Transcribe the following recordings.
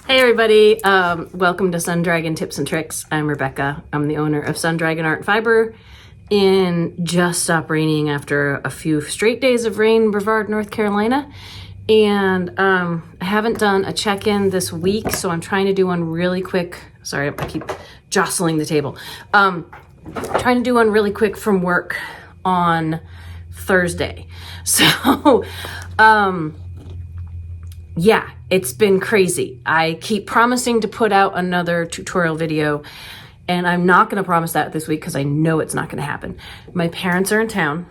Hey everybody, welcome to Sun Dragon Tips and Tricks. I'm Rebecca. I'm the owner of Sun Dragon Art Fiber, and just stopped raining after a few straight days of rain in Brevard, North Carolina. And I haven't done a check-in this week, so I'm trying to do one really quick. Sorry, I keep jostling the table. Trying to do one really quick from work on Thursday. So, yeah, it's been crazy. I keep promising to put out another tutorial video, and I'm not going to promise that this week because I know it's not going to happen. My parents are in town,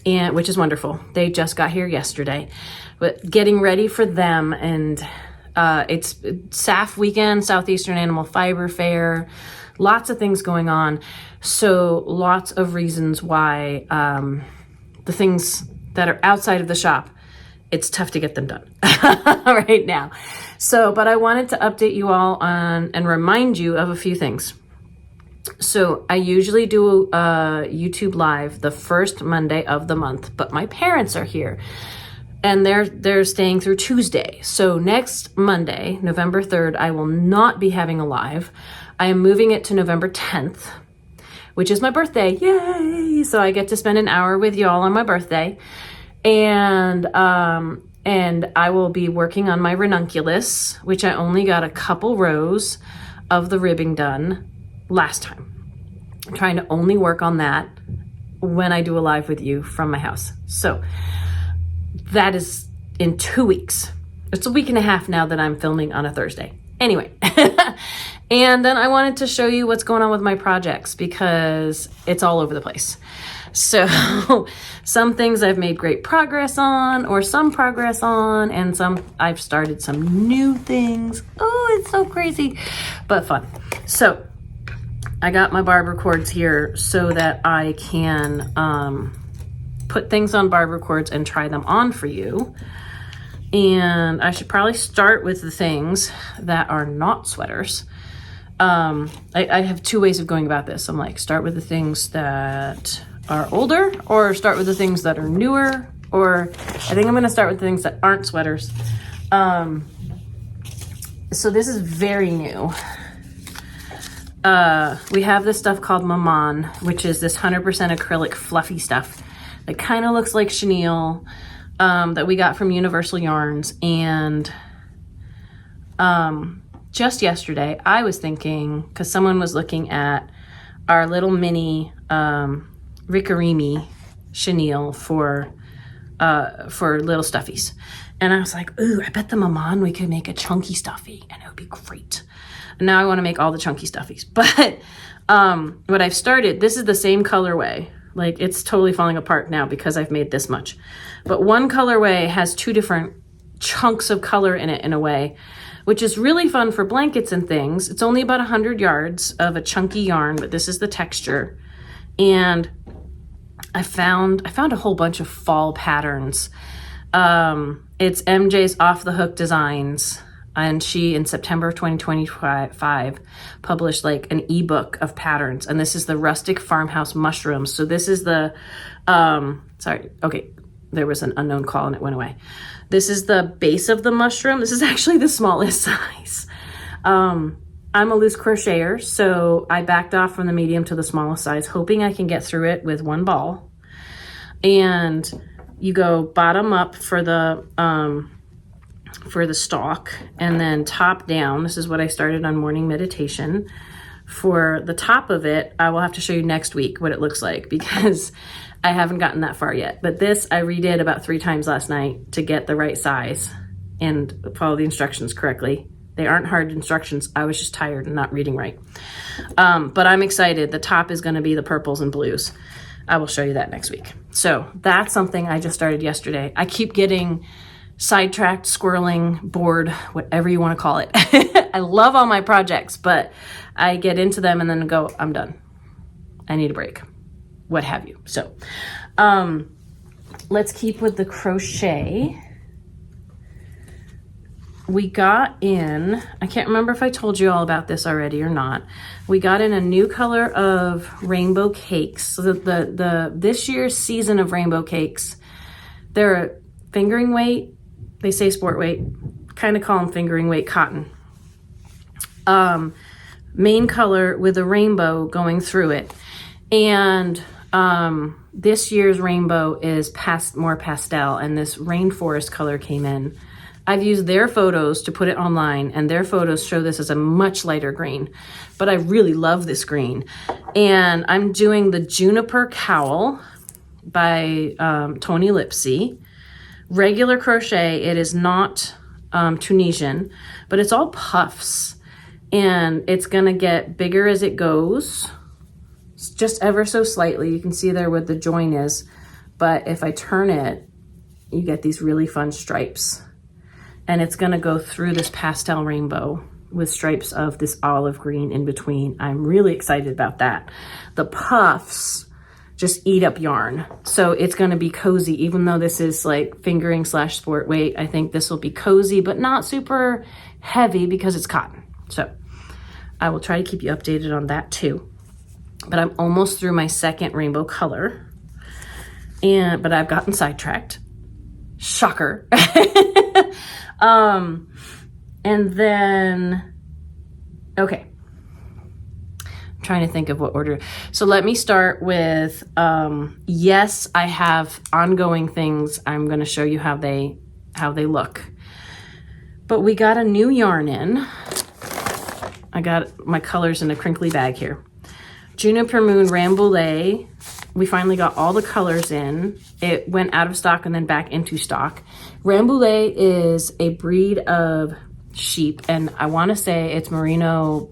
and which is wonderful. They just got here yesterday, but getting ready for them, and it's SAF weekend, Southeastern Animal Fiber Fair, lots of things going on. So lots of reasons why the things that are outside of the shop, it's tough to get them done right now. So, but I wanted to update you all on and remind you of a few things. So I usually do a YouTube live the first Monday of the month, but my parents are here and they're staying through Tuesday. So next Monday, November 3rd, I will not be having a live. I am moving it to November 10th, which is my birthday. Yay! So I get to spend an hour with y'all on my birthday. And I will be working on my ranunculus, which I only got a couple rows of the ribbing done last time. I'm trying to only work on that when I do a live with you from my house. So that is in 2 weeks. It's a week and a half now that I'm filming on a Thursday. Anyway, and then I wanted to show you what's going on with my projects because it's all over the place. So some things I've made great progress on, or some progress on, and some I've started some new things. Oh, it's so crazy, but fun. So I got my barber cords here so that I can put things on barber cords and try them on for you. And I should probably start with the things that are not sweaters. I have two ways of going about this. I'm like, start with the things that are older, or start with the things that are newer, or I think I'm going to start with the things that aren't sweaters. So this is very new. We have this stuff called Maman, which is this 100% acrylic fluffy stuff that kind of looks like chenille, that we got from Universal Yarns. And just yesterday I was thinking, because someone was looking at our little mini Rikarimi chenille for little stuffies, and I was like, ooh, I bet the Maman we could make a chunky stuffy and it would be great. And now I want to make all the chunky stuffies. But what I've started, this is the same colorway. Like, it's totally falling apart now because I've made this much, but one colorway has two different chunks of color in it in a way, which is really fun for blankets and things. It's only about 100 yards of a chunky yarn, but this is the texture. And I found a whole bunch of fall patterns. It's MJ's Off the Hook Designs, and she in September of 2025 published like an ebook of patterns, and this is the rustic farmhouse mushrooms. So this is the there was an unknown call and it went away. This is the base of the mushroom. This is actually the smallest size. I'm a loose crocheter, so I backed off from the medium to the smallest size, hoping I can get through it with one ball. And you go bottom up for the stalk, and then top down. This is what I started on morning meditation. For the top of it, I will have to show you next week what it looks like because I haven't gotten that far yet. But this I redid about 3 times last night to get the right size and follow the instructions correctly. They aren't hard instructions. I was just tired and not reading right. But I'm excited. The top is going to be the purples and blues. I will show you that next week. So that's something I just started yesterday. I keep getting sidetracked, squirreling, bored, whatever you want to call it. I love all my projects, but I get into them and then go, I'm done. I need a break, what have you. So let's keep with the crochet. We got in, I can't remember if I told you all about this already or not. We got in a new color of rainbow cakes. So this year's season of rainbow cakes, they're fingering weight. They say sport weight, kind of call them fingering weight cotton. main color with a rainbow going through it. And this year's rainbow is more pastel, and this rainforest color came in. I've used their photos to put it online, and their photos show this as a much lighter green, but I really love this green. And I'm doing the Juniper Cowl by Tony Lipsy. Regular crochet. It is not Tunisian, but it's all puffs, and it's gonna get bigger as it goes. It's just ever so slightly. You can see there what the join is, but if I turn it, you get these really fun stripes. And it's gonna go through this pastel rainbow with stripes of this olive green in between. I'm really excited about that. The puffs just eat up yarn. So it's gonna be cozy, even though this is like fingering / sport weight. I think this will be cozy, but not super heavy because it's cotton. So I will try to keep you updated on that too. But I'm almost through my second rainbow color. But I've gotten sidetracked. Shocker. And then, okay. I'm trying to think of what order. So let me start with, yes, I have ongoing things. I'm going to show you how they look. But we got a new yarn in. I got my colors in a crinkly bag here. Juniper Moon Rambouillet. We finally got all the colors in. It went out of stock and then back into stock. Rambouillet is a breed of sheep, and I want to say it's merino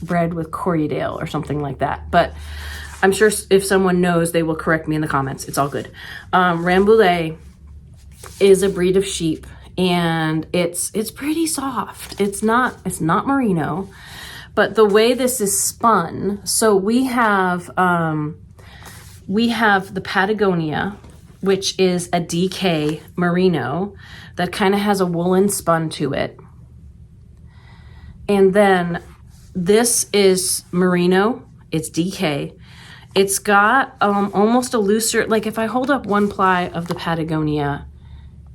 bred with Corriedale or something like that. But I'm sure if someone knows, they will correct me in the comments. It's all good. Rambouillet is a breed of sheep, and it's pretty soft. It's not merino, but the way this is spun. So we have the Patagonia, which is a DK merino that kind of has a woolen spun to it. And then this is merino, it's DK. It's got almost a looser, like if I hold up one ply of the Patagonia,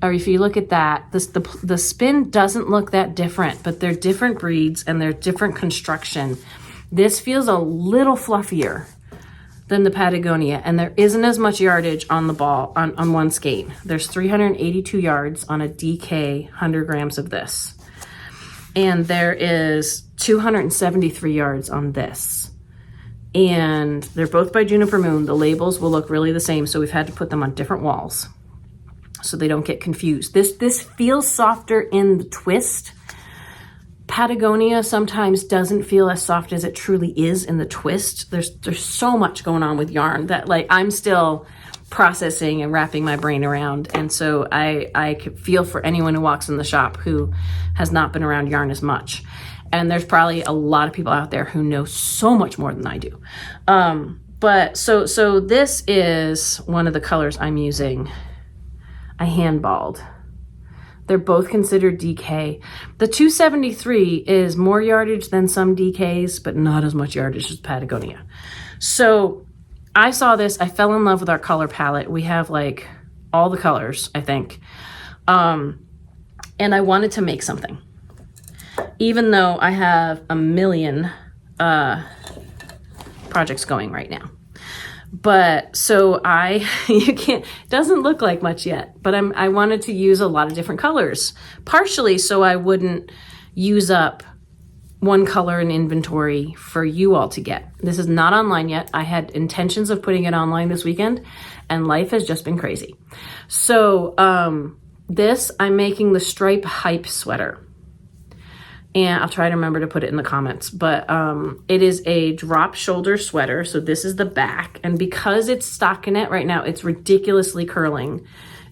or if you look at that, the spin doesn't look that different, but they're different breeds and they're different construction. This feels a little fluffier than the Patagonia, and there isn't as much yardage on the ball on one skein. There's 382 yards on a DK 100 grams of this. And there is 273 yards on this. And they're both by Juniper Moon. The labels will look really the same, so we've had to put them on different walls so they don't get confused. This feels softer in the twist. Patagonia sometimes doesn't feel as soft as it truly is in the twist. There's so much going on with yarn that like I'm still processing and wrapping my brain around. And so I could feel for anyone who walks in the shop who has not been around yarn as much. And there's probably a lot of people out there who know so much more than I do. But so this is one of the colors I'm using. I handballed. They're both considered DK. The 273 is more yardage than some DKs, but not as much yardage as Patagonia. So I saw this, I fell in love with our color palette. We have like all the colors, I think. And I wanted to make something. Even though I have a million projects going right now. But so it doesn't look like much yet, but I wanted to use a lot of different colors, partially so I wouldn't use up one color in inventory for you all to get. This is not online yet. I had intentions of putting it online this weekend, and life has just been crazy. So I'm making the stripe hype sweater. And I'll try to remember to put it in the comments, but it is a drop shoulder sweater. So this is the back, and because it's stockinette right now, it's ridiculously curling.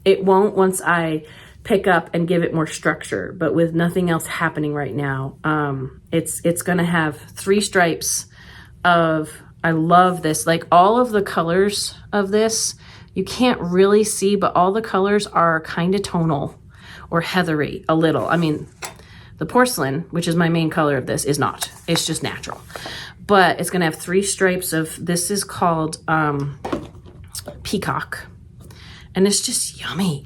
It won't once I pick up and give it more structure, but with nothing else happening right now, it's gonna have 3 stripes of, I love this, like all of the colors of this, you can't really see, but all the colors are kind of tonal or heathery a little. I mean, the porcelain, which is my main color of this, is not. It's just natural. But it's going to have 3 stripes of, this is called Peacock. And it's just yummy.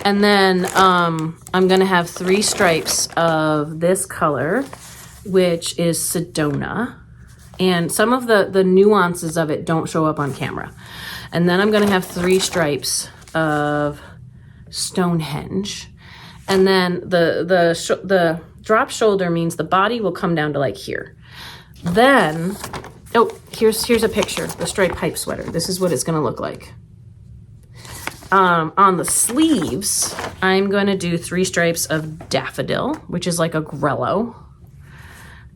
And then I'm going to have 3 stripes of this color. which is Sedona. And some of the nuances of it don't show up on camera. And then I'm gonna have 3 stripes of Stonehenge. And then the drop shoulder means the body will come down to like here. Then, oh, here's a picture, the striped pipe sweater. This is what it's gonna look like. On the sleeves, I'm gonna do 3 stripes of Daffodil, which is like a grello,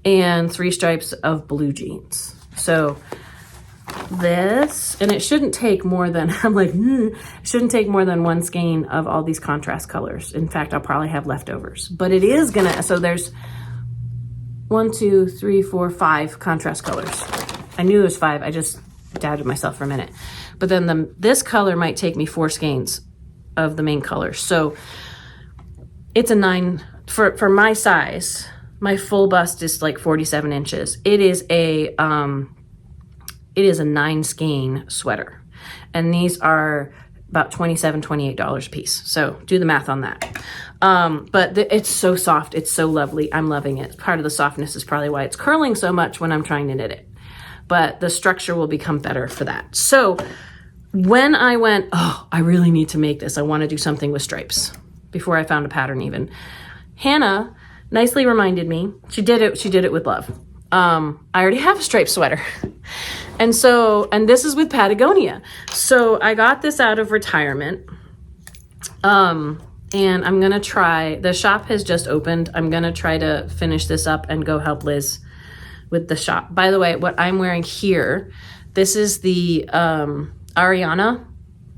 and 3 stripes of blue jeans. So this, and it shouldn't take more than, I'm like, it shouldn't take more than 1 skein of all these contrast colors. In fact, I'll probably have leftovers, but it is gonna, so there's 1, 2, 3, 4, 5 contrast colors. I knew it was 5, I just doubted myself for a minute. But then this color might take me 4 skeins of the main color. So it's a 9, for my size, my full bust is like 47 inches. It is a 9 skein sweater. And these are about $27, $28 a piece. So do the math on that. But it's so soft. It's so lovely. I'm loving it. Part of the softness is probably why it's curling so much when I'm trying to knit it. But the structure will become better for that. So when I went, oh, I really need to make this. I want to do something with stripes before I found a pattern even. Hannah nicely reminded me, she did it with love. I already have a striped sweater. And this is with Patagonia. So I got this out of retirement. And I'm going to try, the shop has just opened. I'm going to try to finish this up and go help Liz with the shop. By the way, what I'm wearing here, this is the Ariana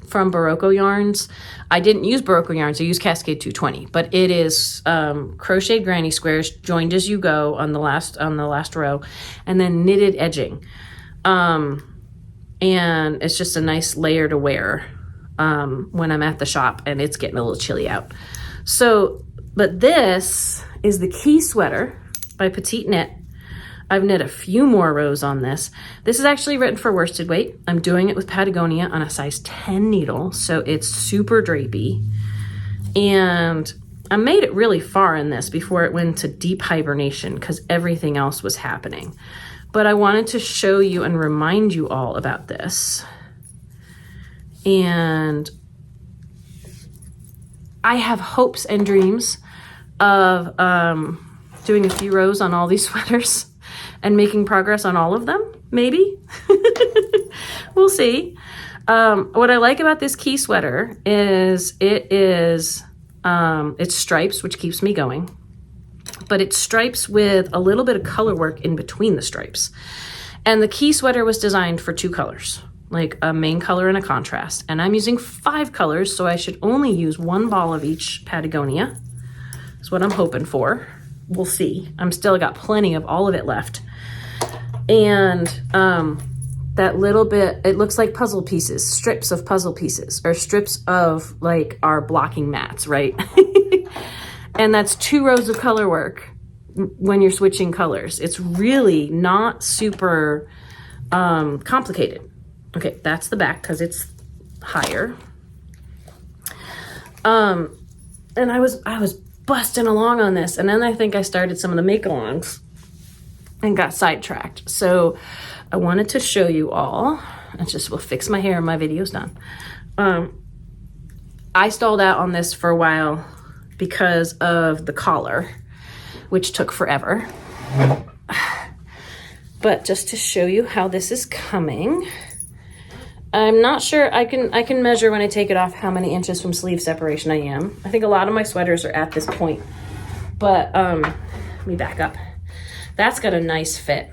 from Barocco Yarns. I didn't use Barocco Yarns, I used Cascade 220, but it is crocheted granny squares, joined as you go on the last row, and then knitted edging. And it's just a nice layer to wear when I'm at the shop and it's getting a little chilly out. So, but this is the Key Sweater by Petite Knit. I've knit a few more rows on this. This is actually written for worsted weight. I'm doing it with Patagonia on a size 10 needle, so it's super drapey. And I made it really far in this before it went to deep hibernation because everything else was happening. But I wanted to show you and remind you all about this. And I have hopes and dreams of doing a few rows on all these sweaters and making progress on all of them, maybe. We'll see. What I like about this Key Sweater is it's stripes, which keeps me going, but it's stripes with a little bit of color work in between the stripes. And the Key Sweater was designed for 2 colors, like a main color and a contrast. And I'm using 5 colors, so I should only use 1 ball of each Patagonia. That's what I'm hoping for. We'll see. I'm still got plenty of all of it left. And that little bit, it looks like puzzle pieces, strips of puzzle pieces, or strips of like our blocking mats, right? And that's 2 rows of color work when you're switching colors. It's really not super complicated. Okay, that's the back because it's higher. And I was busting along on this, and then I think I started some of the make-alongs and got sidetracked. So I wanted to show you all. We'll fix my hair and my video's done. I stalled out on this for a while because of the collar, which took forever. But just to show you how this is coming, I'm not sure, I can measure when I take it off how many inches from sleeve separation I am. I think a lot of my sweaters are at this point, but let me back up. That's got a nice fit,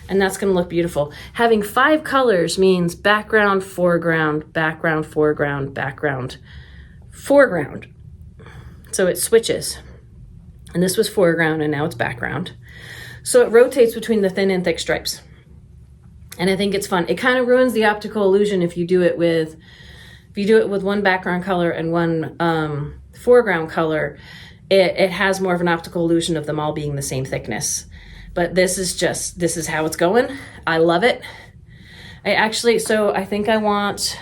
and that's gonna look beautiful. Having 5 colors means background, foreground, background, foreground, background, foreground. So it switches, and this was foreground and now it's background. So it rotates between the thin and thick stripes. And I think it's fun. It kind of ruins the optical illusion if you do it with one background color and one foreground color. It has more of an optical illusion of them all being the same thickness. But this is how it's going. I love it. I think I want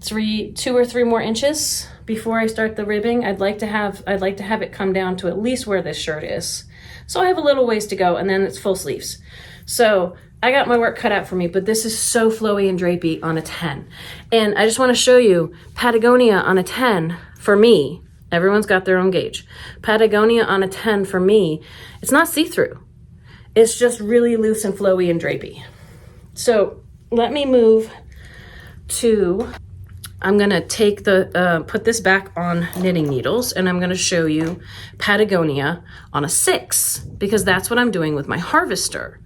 2 or 3 more inches before I start the ribbing. I'd like to have it come down to at least where this shirt is. So I have a little ways to go, and then it's full sleeves. So I got my work cut out for me, but this is so flowy and drapey on a 10. And I just want to show you Patagonia on a 10 for me. Everyone's got their own gauge. Patagonia on a 10 for me, it's not see-through. It's just really loose and flowy and drapey. So let me move to, I'm gonna take the, put this back on knitting needles, and I'm gonna show you Patagonia on a 6, because that's what I'm doing with my harvester.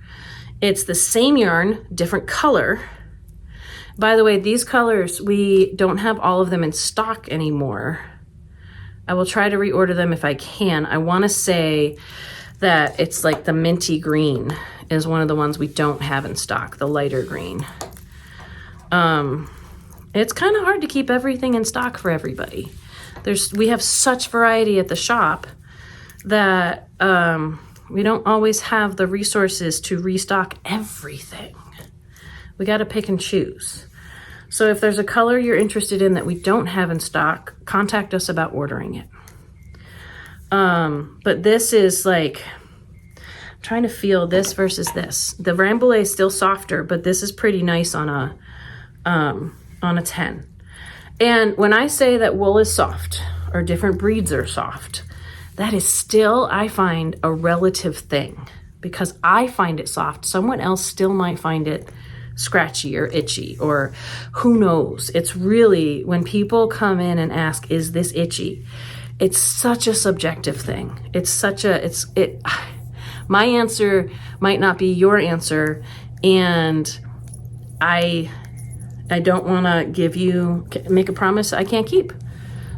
It's the same yarn, different color. By the way, these colors, we don't have all of them in stock anymore. I will try to reorder them if I can. I wanna say that it's like the minty green is one of the ones we don't have in stock, the lighter green. It's kind of hard to keep everything in stock for everybody. We have such variety at the shop that we don't always have the resources to restock everything. We got to pick and choose. So if there's a color you're interested in that we don't have in stock, contact us about ordering it. But this is like, I'm trying to feel this versus this. The Rambouillet is still softer, but this is pretty nice on a 10. And when I say that wool is soft or different breeds are soft, that is still, I find, a relative thing, because I find it soft. Someone else still might find it scratchy or itchy, or who knows. It's really, when people come in and ask, is this itchy? It's such a subjective thing. My answer might not be your answer, and I don't want to make a promise I can't keep.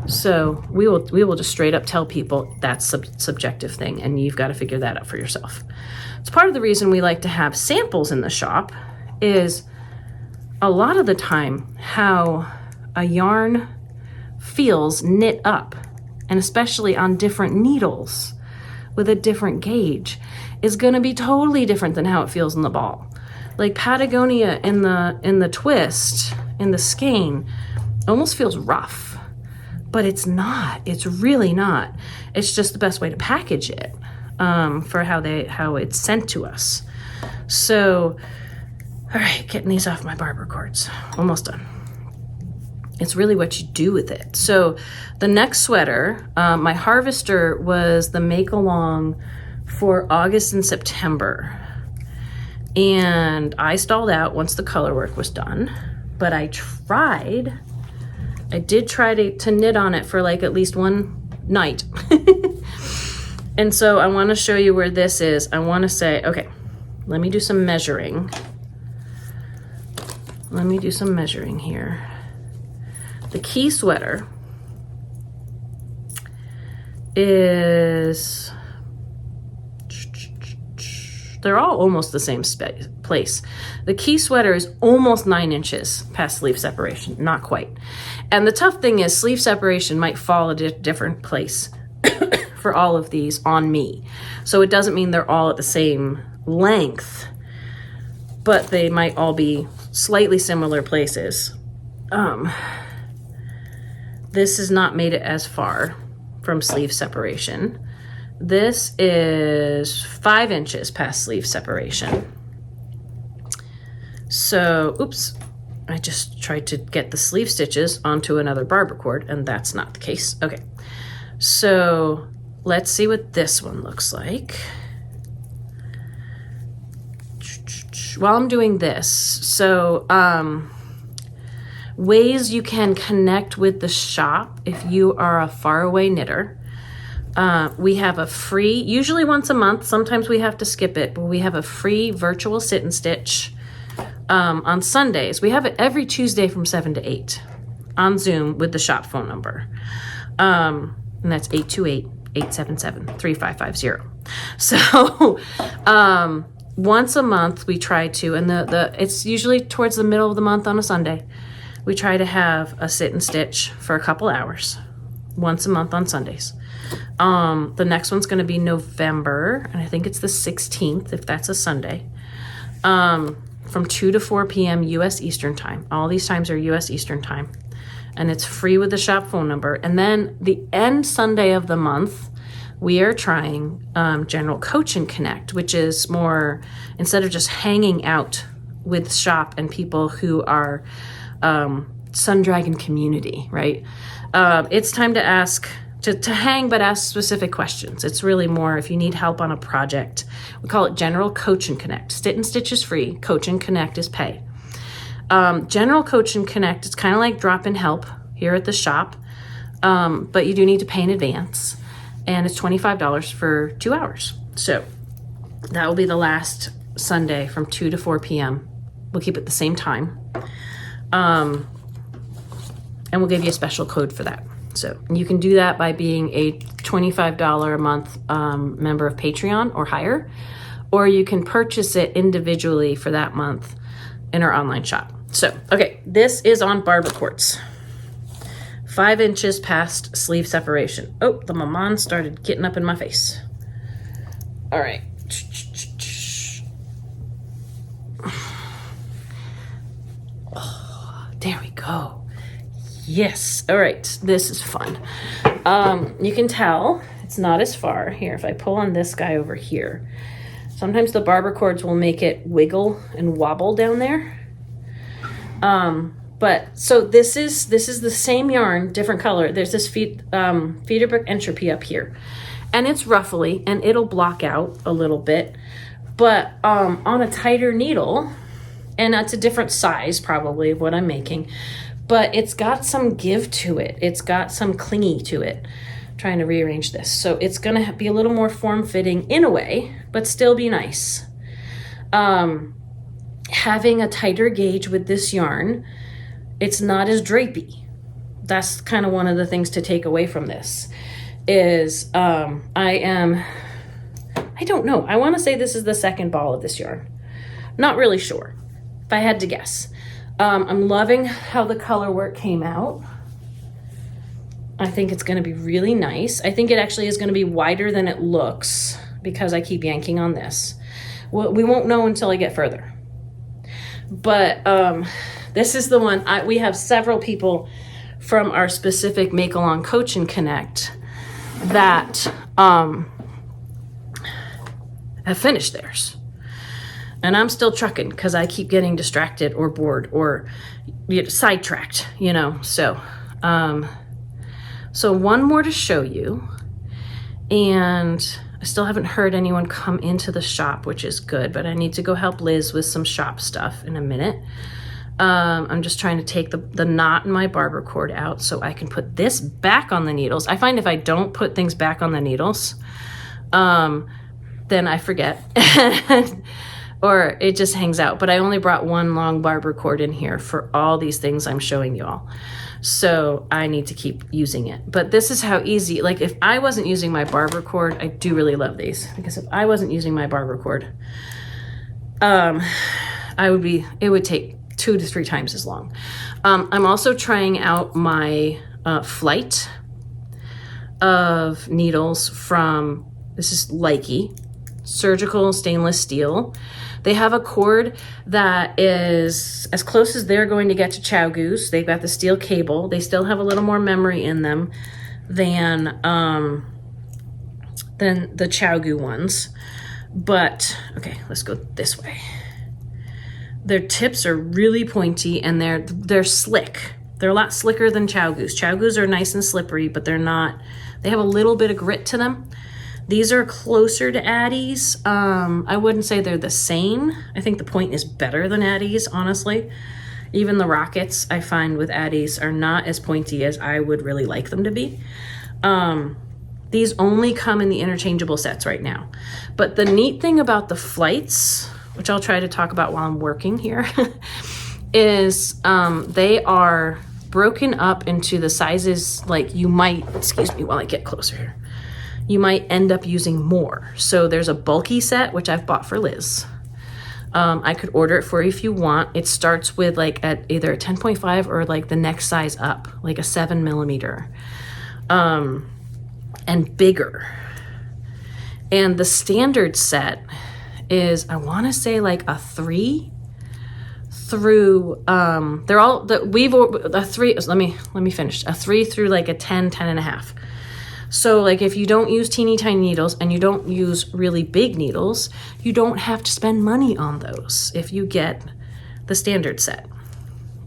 So we will just straight up tell people that's a subjective thing, and you've got to figure that out for yourself. It's part of the reason we like to have samples in the shop, is a lot of the time how a yarn feels knit up, and especially on different needles with a different gauge, is going to be totally different than how it feels in the ball. Like Patagonia in the twist, in the skein, almost feels rough, but it's not. It's really not. It's just the best way to package it for how it's sent to us. So, all right, getting these off my barber cords. Almost done. It's really what you do with it. So the next sweater, my harvester was the make along for August and September. And I stalled out once the color work was done, but I did try to knit on it for like at least one night. And so I want to show you where this is. I want to say, okay, let me do some measuring. Let me do some measuring here. The key sweater is, they're all almost the same place. The key sweater is almost 9 inches past sleeve separation, not quite. And the tough thing is sleeve separation might fall at a different place for all of these on me. So it doesn't mean they're all at the same length, but they might all be slightly similar places. This has not made it as far from sleeve separation. This is 5 inches past sleeve separation. So, oops, I just tried to get the sleeve stitches onto another barber cord, and that's not the case. Okay, so let's see what this one looks like. While I'm doing this, so ways you can connect with the shop if you are a faraway knitter. We have a free, usually once a month, sometimes we have to skip it, but we have a free virtual sit and stitch on Sundays. We have it every Tuesday from 7 to 8 on Zoom with the shop phone number. And that's 828-877-3550. So once a month we try to, and it's usually towards the middle of the month on a Sunday, we try to have a sit and stitch for a couple hours once a month on Sundays. The next one's going to be November, and I think it's the 16th, if that's a Sunday, from 2 to 4 p.m. U.S. Eastern Time. All these times are U.S. Eastern Time. and it's free with the shop phone number. And then the end Sunday of the month, we are trying General Coach and Connect, which is more, instead of just hanging out with shop and people who are Sun Dragon community, right? It's time to ask, to hang, but ask specific questions. It's really more if you need help on a project. We call it General Coach and Connect. Sit and Stitch is free. Coach and Connect is pay. General Coach and Connect, it's kind of like drop-in help here at the shop, but you do need to pay in advance, and it's $25 for 2 hours. So that will be the last Sunday from 2 to 4 p.m. We'll keep it the same time, and we'll give you a special code for that. So you can do that by being a $25 a month member of Patreon or higher, or you can purchase it individually for that month in our online shop. So, okay, this is on barber cords. 5 inches past sleeve separation. Oh, the maman started getting up in my face. All right. Oh, there we go. Yes. All right. This is fun. You can tell it's not as far. Here, if I pull on this guy over here, sometimes the barber cords will make it wiggle and wobble down there. But so this is the same yarn, different color. There's this feeder brick entropy up here, and it's ruffly and it'll block out a little bit, but on a tighter needle, and that's a different size probably of what I'm making, but it's got some give to it. It's got some clingy to it. I'm trying to rearrange this. So it's gonna be a little more form-fitting in a way, but still be nice. Having a tighter gauge with this yarn, it's not as drapey. That's kind of one of the things to take away from this is I don't know. I want to say this is the second ball of this yarn. Not really sure, if I had to guess. I'm loving how the color work came out. I think it's going to be really nice. I think it actually is going to be wider than it looks because I keep yanking on this. Well, we won't know until I get further. But this is the one, we have several people from our specific Make Along Coach and Connect that have finished theirs. And I'm still trucking because I keep getting distracted or bored or sidetracked, you know. So, so one more to show you. And I still haven't heard anyone come into the shop, which is good, but I need to go help Liz with some shop stuff in a minute. I'm just trying to take the knot in my barber cord out so I can put this back on the needles. I find if I don't put things back on the needles, then I forget or it just hangs out. But I only brought one long barber cord in here for all these things I'm showing y'all. So I need to keep using it. But this is how easy, like if I wasn't using my barber cord, I do really love these because if I wasn't using my barber cord, it would take 2 to 3 times as long. I'm also trying out my flight of needles from, this is IYKYK, surgical stainless steel. They have a cord that is as close as they're going to get to Chow Goose. They've got the steel cable. They still have a little more memory in them than the Chow Goo ones. But, okay, let's go this way. Their tips are really pointy and they're slick. They're a lot slicker than Chow Goose. Chow Goos are nice and slippery, but they have a little bit of grit to them. These are closer to Addie's. I wouldn't say they're the same. I think the point is better than Addie's, honestly. Even the rockets I find with Addie's are not as pointy as I would really like them to be. These only come in the interchangeable sets right now. But the neat thing about the flights, which I'll try to talk about while I'm working here, is they are broken up into the sizes, like you might, excuse me while I get closer here, you might end up using more. So there's a bulky set, which I've bought for Liz. I could order it for you if you want. It starts with like at either a 10.5 or like the next size up, like a 7 millimeter, and bigger. And the standard set is, I want to say like a 3. through, they're all, we've, a 3, let me finish, a 3 through like a 10, 10 and a half. So like if you don't use teeny tiny needles and you don't use really big needles, you don't have to spend money on those if you get the standard set.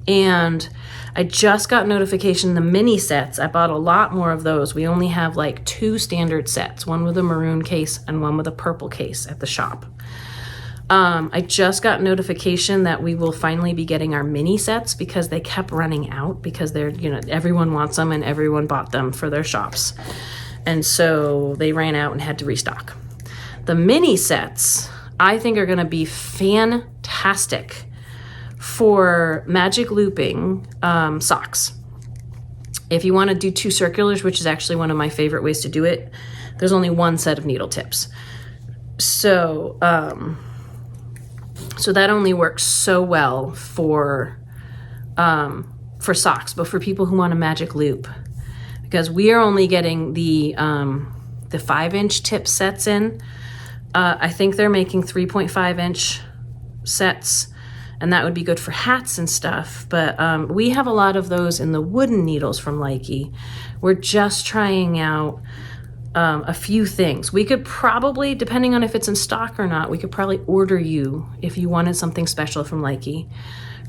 And I just got notification the mini sets, I bought a lot more of those. We only have like 2 standard sets, one with a maroon case and one with a purple case at the shop. I just got notification that we will finally be getting our mini sets because they kept running out because they're, you know, everyone wants them and everyone bought them for their shops. And so they ran out and had to restock. The mini sets, I think, are going to be fantastic for magic looping socks. If you want to do 2 circulars, which is actually one of my favorite ways to do it, there's only 1 set of needle tips. So, so that only works so well for socks, but for people who want a magic loop, because we are only getting the 5-inch tip sets in. I think they're making 3.5-inch sets, and that would be good for hats and stuff. But we have a lot of those in the wooden needles from IYKYK. We're just trying out a few things. We could probably, depending on if it's in stock or not, we could probably order you, if you wanted something special from IYKYK,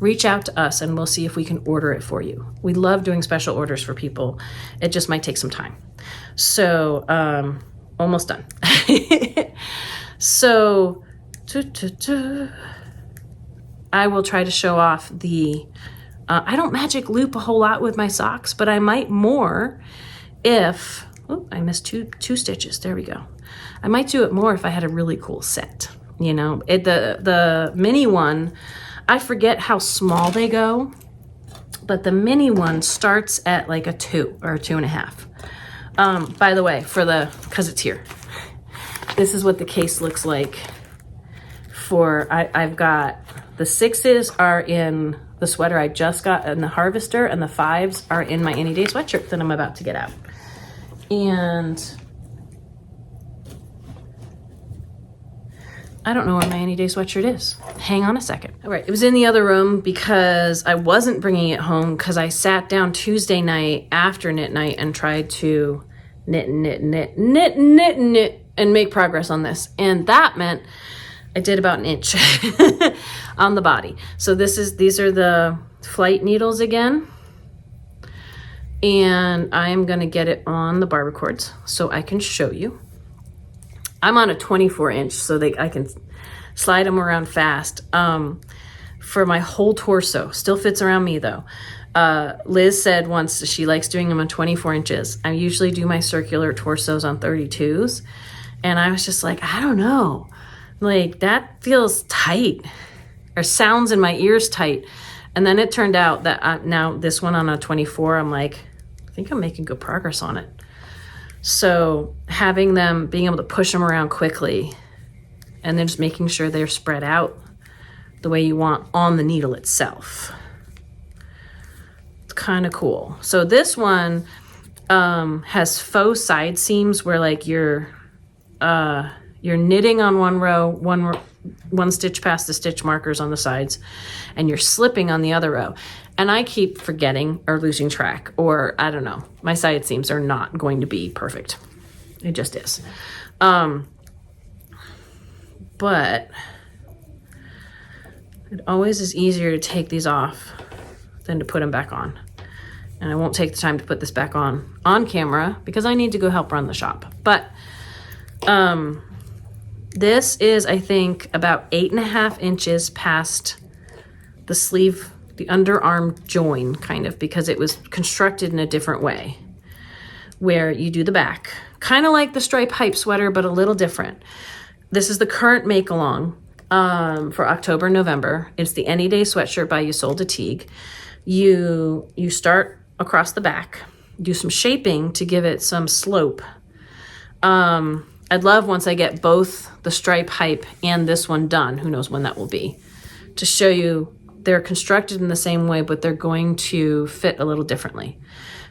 reach out to us and we'll see if we can order it for you. We love doing special orders for people. It just might take some time. So, almost done. So, I will try to show off the, I don't magic loop a whole lot with my socks, but I might more if, oh, I missed two stitches. There we go. I might do it more if I had a really cool set. You know, the mini one, I forget how small they go, but the mini one starts at like a 2 or a 2.5. By the way, because it's here, this is what the case looks like for, I've got the 6s are in the sweater I just got in the Harvester, and the 5s are in my Any Day sweatshirt that I'm about to get out. And I don't know where my Any Day sweatshirt is. Hang on a second. All right, it was in the other room because I wasn't bringing it home because I sat down Tuesday night after knit night and tried to knit, and make progress on this. And that meant I did about 1 inch on the body. So these are the flight needles again. And I am gonna get it on the barber cords so I can show you. I'm on a 24-inch so I can slide them around fast for my whole torso. Still fits around me though. Liz said once she likes doing them on 24 inches. I usually do my circular torsos on 32s. And I was just like, I don't know. Like that feels tight or sounds in my ears tight. And then it turned out that now this one on a 24, I'm like, I think I'm making good progress on it. So having them, being able to push them around quickly and then just making sure they're spread out the way you want on the needle itself. It's kind of cool. So this one has faux side seams where like you're knitting on one row, one stitch past the stitch markers on the sides, and you're slipping on the other row. And I keep forgetting or losing track, or I don't know. My side seams are not going to be perfect. It just is. But it always is easier to take these off than to put them back on. And I won't take the time to put this back on camera because I need to go help run the shop. But this is, I think, about 8.5 inches past the sleeve, the underarm join, kind of, because it was constructed in a different way, where you do the back, kind of like the stripe hype sweater, but a little different. This is the current make along for October, November. It's the Any Day sweatshirt by Isolde Teague. You start across the back, do some shaping to give it some slope. I'd love once I get both the stripe hype and this one done, who knows when that will be, to show you they're constructed in the same way, but they're going to fit a little differently.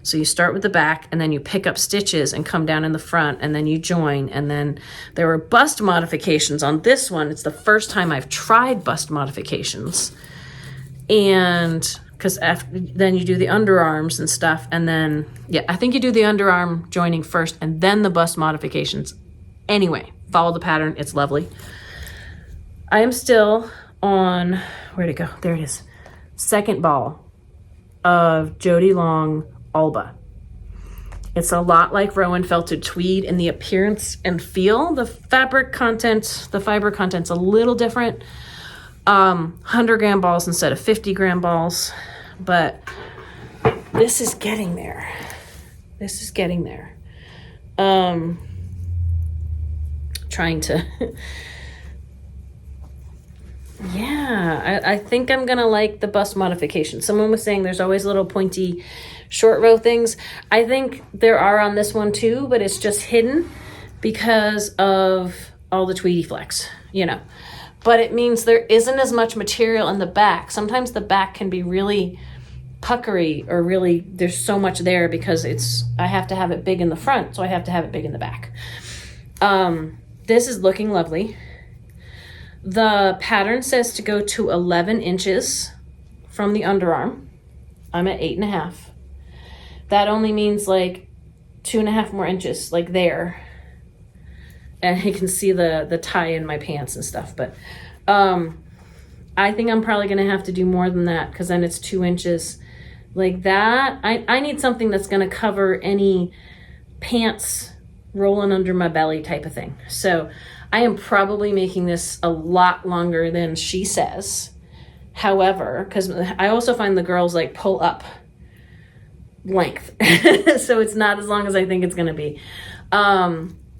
So you start with the back and then you pick up stitches and come down in the front and then you join. And then there were bust modifications on this one. It's the first time I've tried bust modifications. And because then you do the underarms and stuff. And then, yeah, I think you do the underarm joining first and then the bust modifications. Anyway, follow the pattern. It's lovely. I am still on, where'd it go? There it is. Second ball of Jody Long Alba. It's a lot like Rowan Felted Tweed in the appearance and feel. The fabric content, the fiber content's a little different. 100 gram balls instead of 50 gram balls, but this is getting there. This is getting there. Trying to, yeah, I think I'm gonna like the bust modification. Someone was saying there's always little pointy short row things. I think there are on this one too, but it's just hidden because of all the Tweety flex, you know. But it means there isn't as much material in the back. Sometimes the back can be really puckery or really, there's so much there because I have to have it big in the front, so I have to have it big in the back. This is looking lovely. The pattern says to go to 11 inches from the underarm. I'm at 8.5. That only means like 2.5 more inches, like there. And you can see the tie in my pants and stuff, but I think I'm probably gonna have to do more than that because then it's 2 inches like that. I need something that's gonna cover any pants rolling under my belly type of thing. So I am probably making this a lot longer than she says. However, because I also find the girls like pull up length. So it's not as long as I think it's gonna be.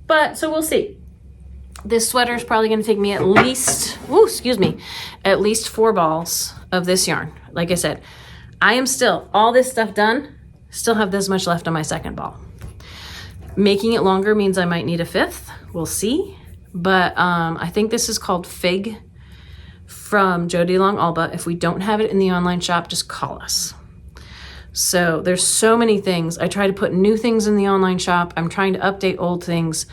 But so we'll see. This sweater is probably going to take me at least, at least 4 balls of this yarn. Like I said, I am still, all this stuff done, still have this much left on my second ball. Making it longer means I might need a 5th. We'll see. But I think this is called Fig from Jody Long Alba. If we don't have it in the online shop, just call us. So there's so many things. I try to put new things in the online shop. I'm trying to update old things.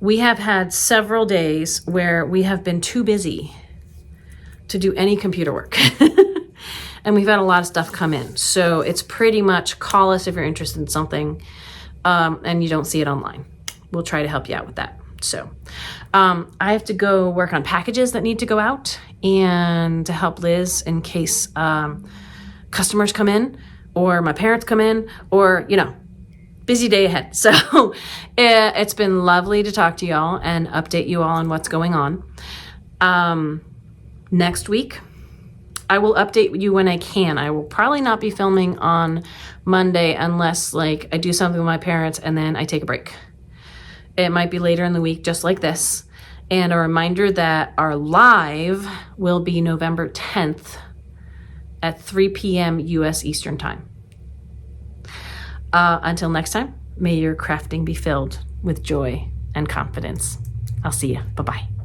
We have had several days where we have been too busy to do any computer work. And we've had a lot of stuff come in. So it's pretty much call us if you're interested in something and you don't see it online. We'll try to help you out with that. So I have to go work on packages that need to go out and to help Liz in case customers come in or my parents come in or, you know, busy day ahead. So it's been lovely to talk to y'all and update you all on what's going on. Next week, I will update you when I can. I will probably not be filming on Monday unless like I do something with my parents and then I take a break. It might be later in the week, just like this. And a reminder that our live will be November 10th at 3 p.m. U.S. Eastern Time. Until next time, may your crafting be filled with joy and confidence. I'll see you. Bye-bye.